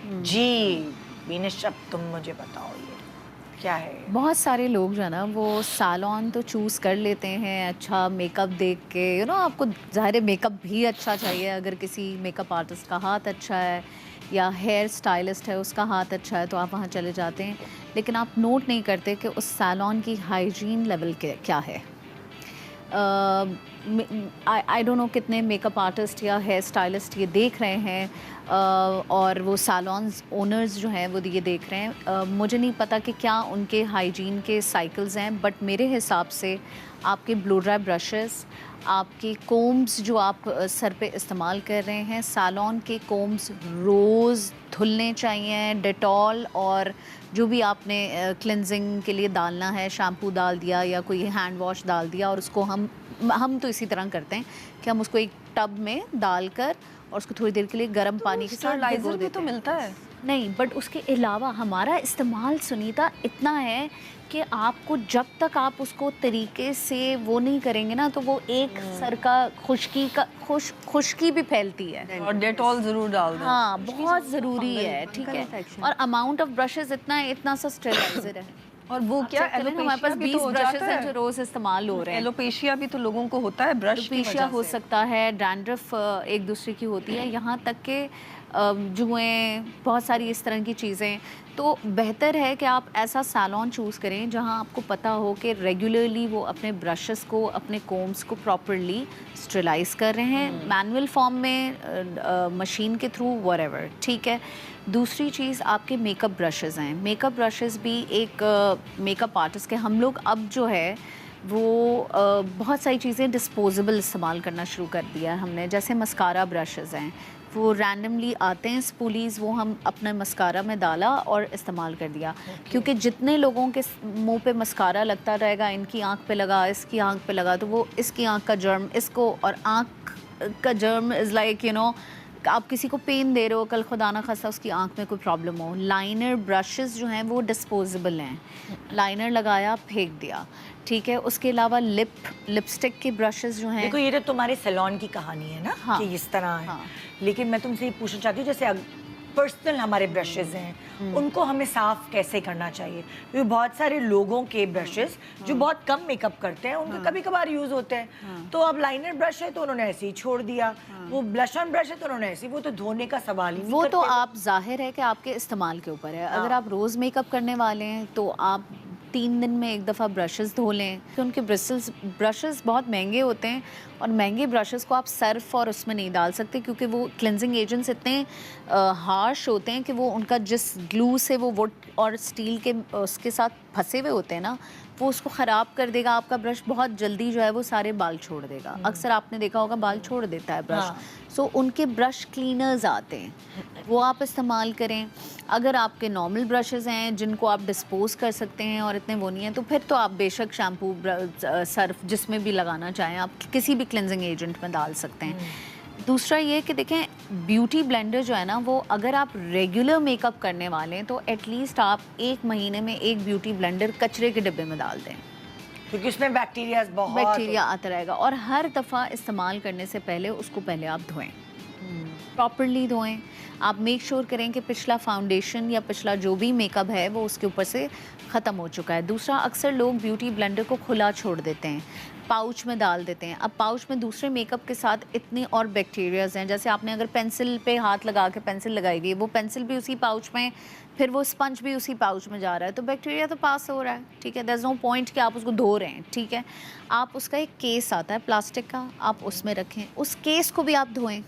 जी बीनिश, अब तुम मुझे बताओ ये क्या है? बहुत सारे लोग जो है ना वो सैलून तो चूज़ कर लेते हैं अच्छा मेकअप देख के, आपको ज़ाहिर है मेकअप भी अच्छा चाहिए। अगर किसी मेकअप आर्टिस्ट का हाथ अच्छा है या हेयर स्टाइलिस्ट है उसका हाथ अच्छा है तो आप वहाँ चले जाते हैं, लेकिन आप नोट नहीं करते कि उस सैलून की हाइजीन लेवल के क्या है। आई डोंट नो कितने मेकअप आर्टिस्ट या हेयर स्टाइलिस्ट ये देख रहे हैं, और वो सैलून्स ओनर्स जो हैं वो ये देख रहे हैं। मुझे नहीं पता कि क्या उनके हाइजीन के साइकिल्स हैं, बट मेरे हिसाब से आपके ब्लो ड्राई ब्रशेस, आपके कोम्स जो आप सर पे इस्तेमाल कर रहे हैं, सैलून के कोम्स रोज़ धुलने चाहिए। डेटॉल और जो भी आपने क्लिनजिंग के लिए डालना है, शैम्पू डाल दिया या कोई हैंड वॉश डाल दिया, और उसको हम तो इसी तरह करते हैं कि हम उसको एक टब में डालकर और उसको थोड़ी देर के लिए गर्म पानी के साथ भिगो देते भी तो हैं। मिलता है। नहीं, बट उसके अलावा हमारा इस्तेमाल सुनीता इतना है कि आपको जब तक आप उसको तरीके से वो नहीं करेंगे ना, तो वो एक सर का खुश्की भी फैलती है। और डेटॉल जरूर डाल दें। हाँ, बहुत ज़रूरी है, ठीक है। infection। और अमाउंट ऑफ ब्रशेस इतना सा स्टेरिलाइजर है। और वो क्या अच्छा, चलें, हमारे पास 20 ब्रशेस हैं जो रोज़ इस्तेमाल हो रहे हैं। एलोपेशिया भी तो लोगों को होता है ब्रश की एलोपेशिया वजह हो से। सकता है, डैंड्रफ एक दूसरे की होती है, यहाँ तक कि जुएँ, बहुत सारी इस तरह की चीज़ें। तो बेहतर है कि आप ऐसा सैलून चूज़ करें जहाँ आपको पता हो कि रेगुलरली वो अपने ब्रशेस को, अपने कोम्स को प्रॉपरली स्टरलाइज कर रहे हैं, मैनुअल फॉर्म में, मशीन के थ्रू, व्हाटएवर, ठीक है। दूसरी चीज़ आपके मेकअप ब्रशेस हैं। मेकअप ब्रशेस भी एक मेकअप आर्टिस्ट के, हम लोग अब जो है वो बहुत सारी चीज़ें डिस्पोजेबल इस्तेमाल करना शुरू कर दिया है हमने। जैसे मस्कारा ब्रशेस हैं, वो रैंडमली आते हैं स्पूलीज़, वो हम अपने मस्कारा में डाला और इस्तेमाल कर दिया। क्योंकि जितने लोगों के मुंह पे मस्कारा लगता रहेगा, इनकी आंख पे लगा, इसकी आंख पे लगा, तो वो इसकी आंख का जर्म इसको, और आंख का जर्म इज़ लाइक आप किसी को पेन दे रहे हो, कल खुदा ना खास्ता उसकी आंख में कोई प्रॉब्लम हो। लाइनर ब्रशेस जो हैं वो डिस्पोजेबल हैं, लाइनर लगाया फेंक दिया, ठीक है। उसके अलावा लिपस्टिक के ब्रशेस जो हैं, देखो ये तो तुम्हारे सैलून की कहानी है ना, हाँ, कि इस तरह है। हाँ। लेकिन मैं तुमसे ये पूछना चाहती हूँ, जैसे पर्सनल हमारे ब्रशेस हैं, उनको हमें साफ कैसे करना चाहिए? क्योंकि बहुत सारे लोगों के ब्रशेस जो बहुत कम मेकअप करते हैं, उनके कभी कभार यूज होते हैं। तो अब लाइनर ब्रश है तो उन्होंने ऐसे ही छोड़ दिया, वो ब्लश ऑन ब्रश है तो उन्होंने ऐसे ही, वो तो धोने का सवाल ही नहीं वो करते। तो आप जाहिर है कि आपके इस्तेमाल के ऊपर है। अगर आप रोज़ मेकअप करने वाले हैं तो आप 3 दिन में एक दफ़ा ब्रशेस धो लें। तो उनके ब्रशेस बहुत महंगे होते हैं, और महंगे ब्रशेस को आप सर्फ और उसमें नहीं डाल सकते, क्योंकि वो क्लिनजिंग एजेंट्स इतने हार्श होते हैं कि वो उनका जिस ग्लू से वो वुड और स्टील के उसके साथ फंसे हुए होते हैं ना, वो उसको ख़राब कर देगा। आपका ब्रश बहुत जल्दी जो है वो सारे बाल छोड़ देगा। अक्सर आपने देखा होगा बाल छोड़ देता है ब्रश। सो उनके ब्रश क्लीनर्स आते हैं, वो आप इस्तेमाल करें। अगर आपके नॉर्मल ब्रशेस हैं जिनको आप डिस्पोज कर सकते हैं और इतने वो नहीं हैं, तो फिर तो आप बेशक शैम्पू, सर्फ, जिसमें भी लगाना चाहें आप किसी भी क्लिनजिंग एजेंट में डाल सकते हैं। दूसरा ये कि देखें, ब्यूटी ब्लेंडर जो है ना, वो अगर आप रेगुलर मेकअप करने वाले हैं तो एटलीस्ट आप 1 महीने में एक ब्यूटी ब्लेंडर कचरे के डिब्बे में डाल दें, क्योंकि उसमें बैक्टीरिया आता रहेगा। और हर दफ़ा इस्तेमाल करने से पहले उसको पहले आप धोएं, प्रॉपरली धोएं। आप मेक श्योर करें कि पिछला फाउंडेशन या पिछला जो भी मेकअप है वो उसके ऊपर से ख़त्म हो चुका है। दूसरा, अक्सर लोग ब्यूटी ब्लेंडर को खुला छोड़ देते हैं, पाउच में डाल देते हैं। अब पाउच में दूसरे मेकअप के साथ इतने और बैक्टीरियाज हैं। जैसे आपने अगर पेंसिल पे हाथ लगा के पेंसिल लगाई हुई है, वो पेंसिल भी उसी पाउच में, फिर वो स्पंज भी उसी पाउच में जा रहा है, तो बैक्टीरिया तो पास हो रहा है, ठीक है। देयर इज़ नो पॉइंट कि आप उसको धो रहे हैं, ठीक है। आप उसका एक केस आता है प्लास्टिक का, आप उसमें रखें, उस केस को भी आप धोएं,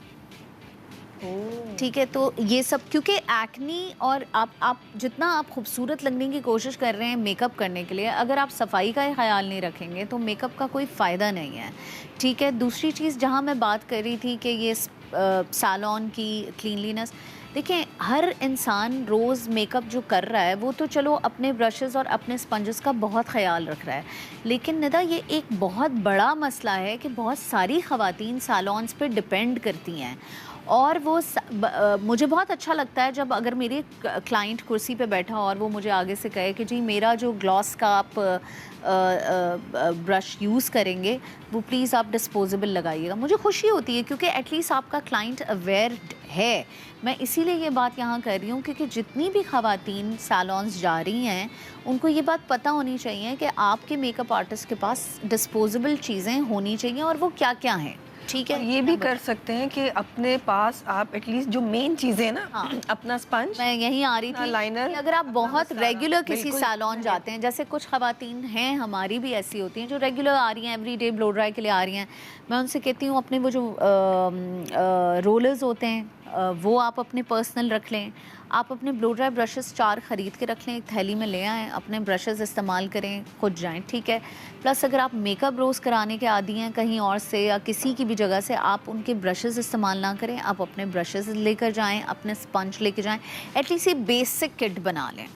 ठीक है। तो ये सब, क्योंकि एक्नी, और आप जितना आप खूबसूरत लगने की कोशिश कर रहे हैं मेकअप करने के लिए, अगर आप सफाई का ख्याल नहीं रखेंगे तो मेकअप का कोई फ़ायदा नहीं है, ठीक है। दूसरी चीज़ जहाँ मैं बात कर रही थी कि ये सैलून की क्लीनलीनेस, देखें, हर इंसान रोज़ मेकअप जो कर रहा है वो तो चलो अपने ब्रशेस और अपने स्पंजेस का बहुत ख्याल रख रहा है, लेकिन निदा ये एक बहुत बड़ा मसला है कि बहुत सारी ख़वातीन सैलून्स पे डिपेंड करती हैं, और वो मुझे बहुत अच्छा लगता है जब अगर मेरे क्लाइंट कुर्सी पे बैठा और वो मुझे आगे से कहे कि जी मेरा जो ग्लॉस का आप ब्रश यूज़ करेंगे वो प्लीज़ आप डिस्पोजेबल लगाइएगा। मुझे खुशी होती है क्योंकि एटलीस्ट आपका क्लाइंट अवेयर है। मैं इसीलिए ये बात यहाँ कर रही हूँ क्योंकि जितनी भी ख़वातीन सैलॉन्स जा रही हैं उनको ये बात पता होनी चाहिए कि आपके मेकअप आर्टिस्ट के पास डिस्पोजेबल चीज़ें होनी चाहिए और वो क्या क्या हैं। ठीक है, और ये भी कर सकते हैं कि अपने पास आप एटलीस्ट जो मेन चीजें ना, हाँ। अपना स्पंज, मैं यहीं आ रही थी लाइनर, कि अगर आप बहुत रेगुलर किसी बिल्कुल। सैलून जाते हैं, जैसे कुछ खवातीन हैं हमारी भी ऐसी होती हैं जो रेगुलर आ रही हैं, एवरीडे ब्लो ड्राई के लिए आ रही हैं, मैं उनसे कहती हूँ अपने वो जो रोलर्स होते हैं वो आप अपने पर्सनल रख लें। आप अपने ब्लो ड्राई ब्रशेस 4 ख़रीद के रख लें, एक थैली में ले आएँ, अपने ब्रशेस इस्तेमाल करें, खुद जाएं, ठीक है। प्लस अगर आप मेकअप रोज़ कराने के आदी हैं कहीं और से या किसी की भी जगह से, आप उनके ब्रशेस इस्तेमाल ना करें, आप अपने ब्रशेस लेकर जाएं, अपने स्पंज लेकर जाएं, एटलीस्ट ये बेसिक किट बना लें।